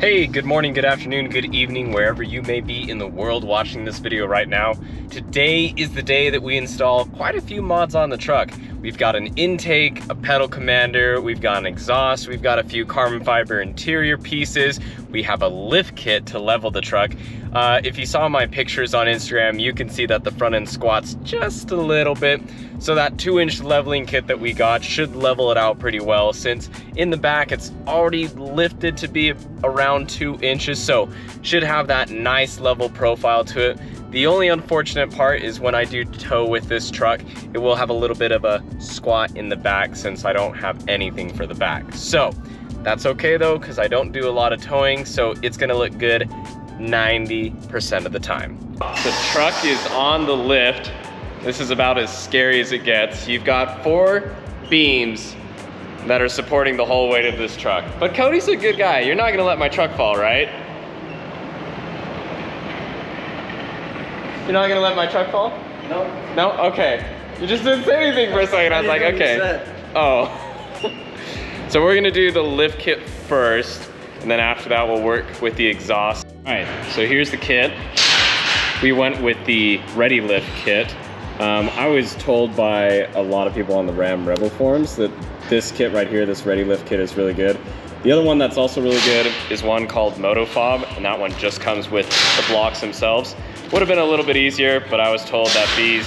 Hey, good morning, good afternoon, good evening, wherever you may be in the world watching this video right now. Today is the day that we install quite a few mods on the truck. We've got an intake, a pedal commander, we've got an exhaust, we've got a few carbon fiber interior pieces, we have a lift kit to level the truck. If you saw my pictures on Instagram, you can see that the front end squats just a little bit. So that 2-inch leveling kit that we got should level it out pretty well, since in the back it's already lifted to be around 2 inches, so should have that nice level profile to it. The only unfortunate part is when I do tow with this truck, it will have a little bit of a squat in the back since I don't have anything for the back. So that's okay though, because I don't do a lot of towing, so it's gonna look good 90% of the time. The truck is on the lift. This is about as scary as it gets. You've got 4 beams that are supporting the whole weight of this truck. But Cody's a good guy. You're not gonna let my truck fall, right? You're not gonna let my truck fall? No. No? Okay. You just didn't say anything for a second. I was like, okay. Oh. So we're gonna do the lift kit first, and then after that we'll work with the exhaust. All right, so here's the kit. We went with the Ready Lift kit. I was told by a lot of people on the Ram Rebel forums that this kit right here, this Ready Lift kit, is really good. The other one that's also really good is one called Motofob, and that one just comes with the blocks themselves. Would have been a little bit easier, but I was told that these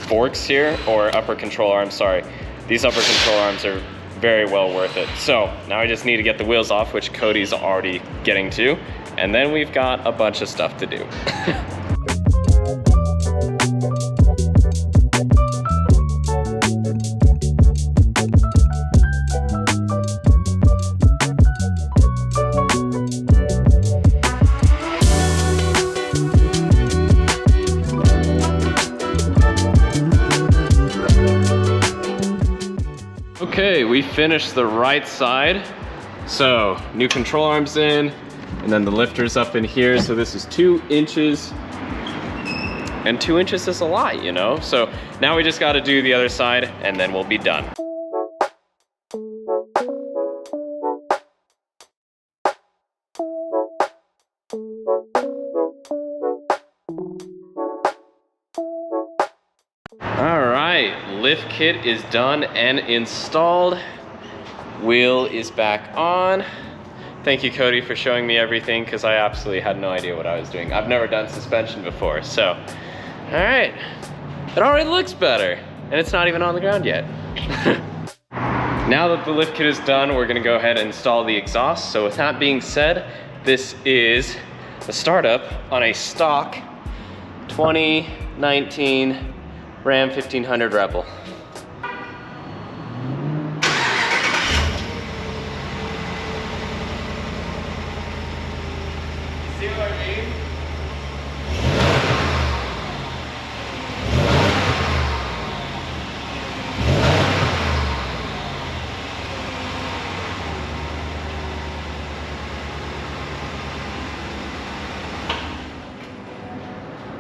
forks here, or upper control arms, sorry, these upper control arms are very well worth it. So now I just need to get the wheels off, which Cody's already getting to, and then we've got a bunch of stuff to do. Okay, we finished the right side. So new control arms in, and then the lifter's up in here. So this is 2 inches, and 2 inches is a lot, you know? So now we just gotta do the other side, and then we'll be done. All right, lift kit is done and installed. Wheel is back on. Thank you, Cody, for showing me everything, because I absolutely had no idea what I was doing. I've never done suspension before, so. All right, it already looks better, and it's not even on the ground yet. Now that the lift kit is done, we're gonna go ahead and install the exhaust. So with that being said, this is the startup on a stock 2019 Ram 1500 Rebel. See what I mean?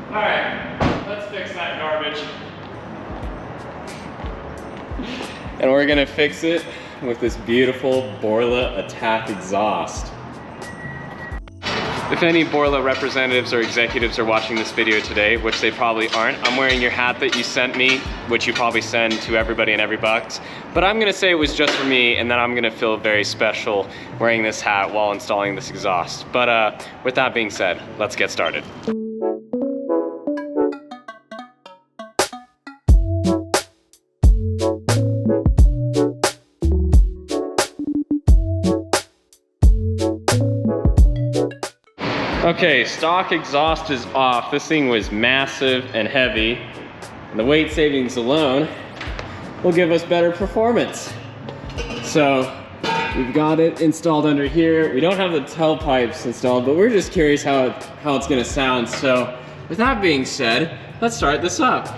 All right, let's fix that garbage. And we're gonna fix it with this beautiful Borla Attack exhaust. If any Borla representatives or executives are watching this video today, which they probably aren't, I'm wearing your hat that you sent me, which you probably send to everybody and every box. But I'm gonna say it was just for me, and then I'm gonna feel very special wearing this hat while installing this exhaust. But with that being said, let's get started. Okay, stock exhaust is off. This thing was massive and heavy, and the weight savings alone will give us better performance. So we've got it installed under here. We don't have the tailpipes installed, but we're just curious how it's gonna sound. So with that being said, let's start this up.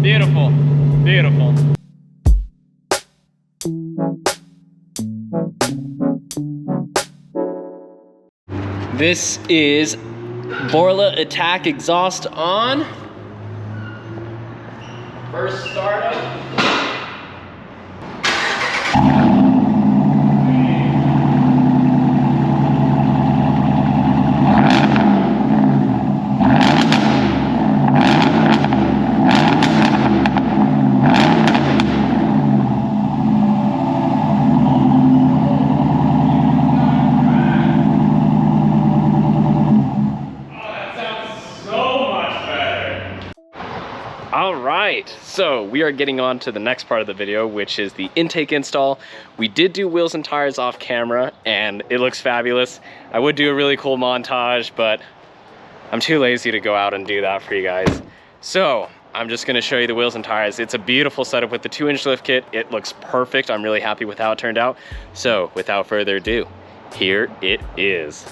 Beautiful, beautiful. This is Borla Attack exhaust on. First startup. Alright, so we are getting on to the next part of the video, which is the intake install. We did do wheels and tires off camera, and it looks fabulous. I would do a really cool montage, but I'm too lazy to go out and do that for you guys. So I'm just going to show you the wheels and tires. It's a beautiful setup with the 2-inch lift kit. It looks perfect. I'm really happy with how it turned out. So without further ado, here it is.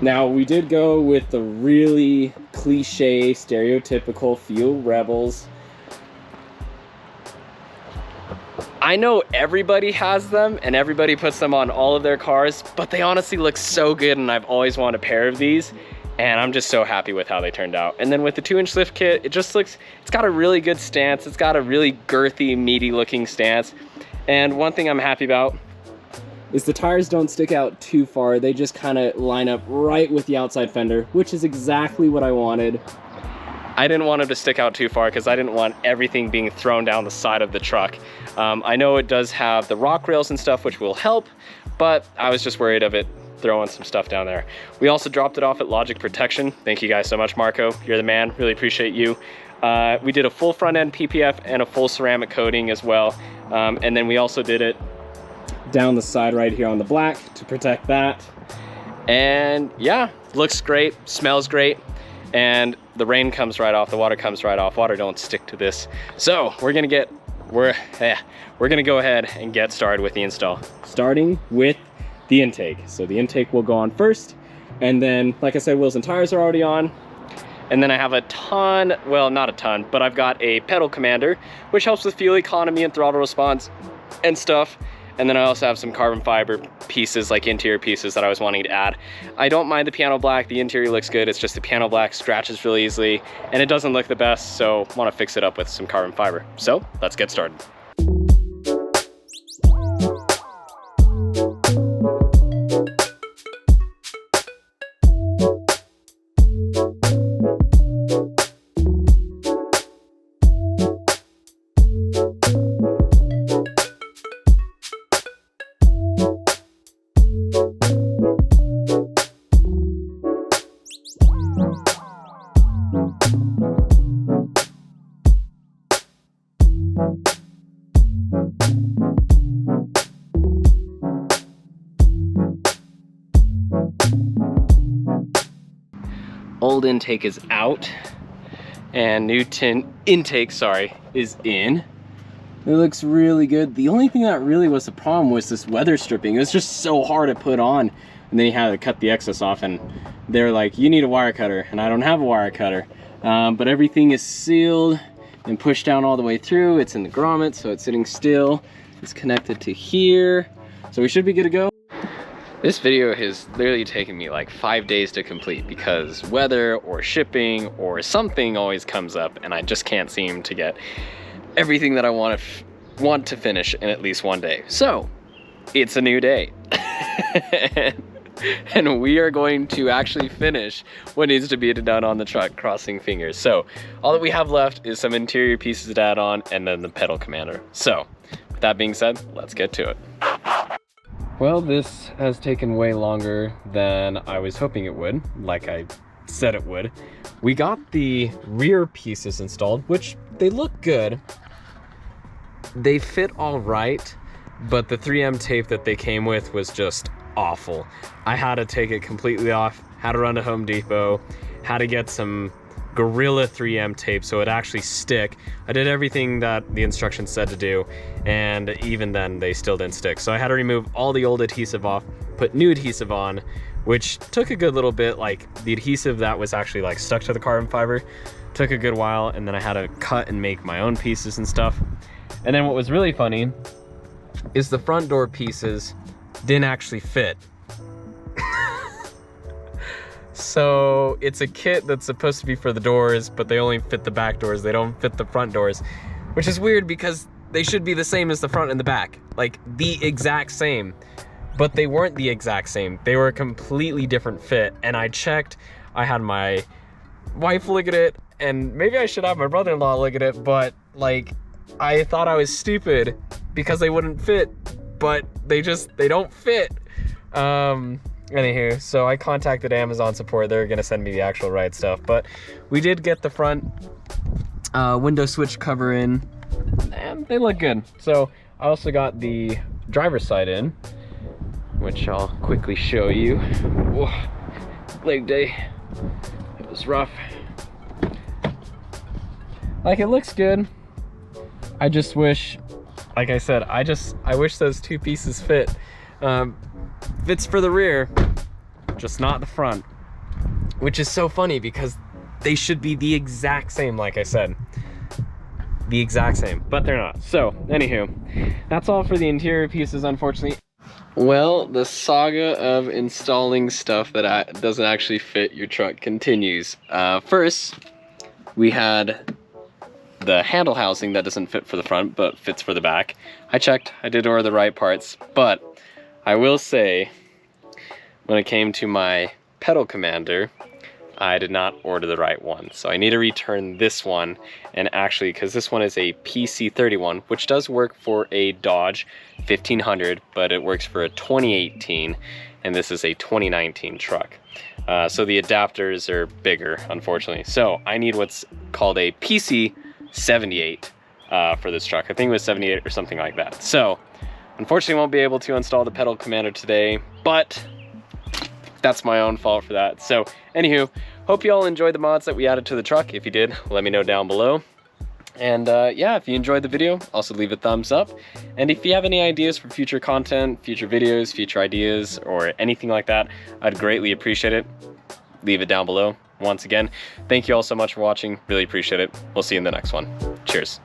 Now, we did go with the really cliche, stereotypical Fuel Rebels. I know everybody has them and everybody puts them on all of their cars, but they honestly look so good, and I've always wanted a pair of these, and I'm just so happy with how they turned out. And then with the 2-inch lift kit, it just looks, it's got a really good stance. It's got a really girthy, meaty looking stance. And one thing I'm happy about is the tires don't stick out too far. They just kind of line up right with the outside fender, which is exactly what I wanted. I didn't want them to stick out too far because I didn't want everything being thrown down the side of the truck. I know it does have the rock rails and stuff, which will help, but I was just worried of it throwing some stuff down there. We also dropped it off at Logic Protection. Thank you guys so much, Marco. You're the man. Really appreciate you. We did a full front end PPF and a full ceramic coating as well. And then we also did it down the side right here on the black to protect that. And yeah, looks great, smells great, and the rain comes right off, the water comes right off. Water don't stick to this. So we're gonna go ahead and get started with the install, starting with the intake. So the intake will go on first, and then, like I said, wheels and tires are already on. And then I have a ton, well, not a ton, but I've got a pedal commander, which helps with fuel economy and throttle response and stuff. And then I also have some carbon fiber pieces, like interior pieces, that I was wanting to add. I don't mind the piano black. The interior looks good. It's just the piano black scratches really easily, and it doesn't look the best, so I want to fix it up with some carbon fiber. So let's get started. Old intake is out and new intake, is in. It looks really good. The only thing that really was the problem was this weather stripping. It was just so hard to put on, and then you had to cut the excess off, and they're like, you need a wire cutter, and I don't have a wire cutter. But everything is sealed and pushed down all the way through. It's in the grommet, so it's sitting still. It's connected to here, so we should be good to go. This video has literally taken me like 5 days to complete because weather or shipping or something always comes up, and I just can't seem to get everything that I want to finish in at least one day. So it's a new day. And we are going to actually finish what needs to be done on the truck, crossing fingers. So all that we have left is some interior pieces to add on, and then the pedal commander. So with that being said, let's get to it. Well, this has taken way longer than I was hoping it would, like I said it would. We got the rear pieces installed, which they look good. They fit all right, but the 3M tape that they came with was just awful. I had to take it completely off, had to run to Home Depot, had to get some Gorilla 3M tape so it actually stick. I did everything that the instructions said to do, and even then they still didn't stick. So I had to remove all the old adhesive off, put new adhesive on, which took a good little bit. Like the adhesive that was actually like stuck to the carbon fiber took a good while, and then I had to cut and make my own pieces and stuff. And then what was really funny is the front door pieces didn't actually fit. So it's a kit that's supposed to be for the doors, but they only fit the back doors. They don't fit the front doors, which is weird because they should be the same as the front and the back, like the exact same, but they weren't the exact same. They were a completely different fit. And I checked, I had my wife look at it, and maybe I should have my brother-in-law look at it, but like, I thought I was stupid because they wouldn't fit, but they don't fit. Anywho, so I contacted Amazon support. They're gonna send me the actual right stuff, but we did get the front window switch cover in, and they look good. So I also got the driver's side in, which I'll quickly show you. Whoa, leg day, it was rough. Like, it looks good. I just wish, like I said, I wish those two pieces fit. Fits for the rear, just not the front, which is so funny because they should be the exact same, like I said, the exact same, but they're not. So anywho, that's all for the interior pieces, unfortunately. Well, the saga of installing stuff that doesn't actually fit your truck continues. First, we had the handle housing that doesn't fit for the front but fits for the back. I checked, I did order the right parts, but I will say, when it came to my pedal commander, I did not order the right one. So I need to return this one, and actually, because this one is a PC31, which does work for a Dodge 1500, but it works for a 2018, and this is a 2019 truck. So the adapters are bigger, unfortunately. So I need what's called a PC78 for this truck. I think it was 78 or something like that. So unfortunately, won't be able to install the pedal commander today, but that's my own fault for that. So anywho, hope you all enjoyed the mods that we added to the truck. If you did, let me know down below. And yeah, if you enjoyed the video, also leave a thumbs up. And if you have any ideas for future content, future videos, future ideas, or anything like that, I'd greatly appreciate it. Leave it down below. Once again, thank you all so much for watching. Really appreciate it. We'll see you in the next one. Cheers.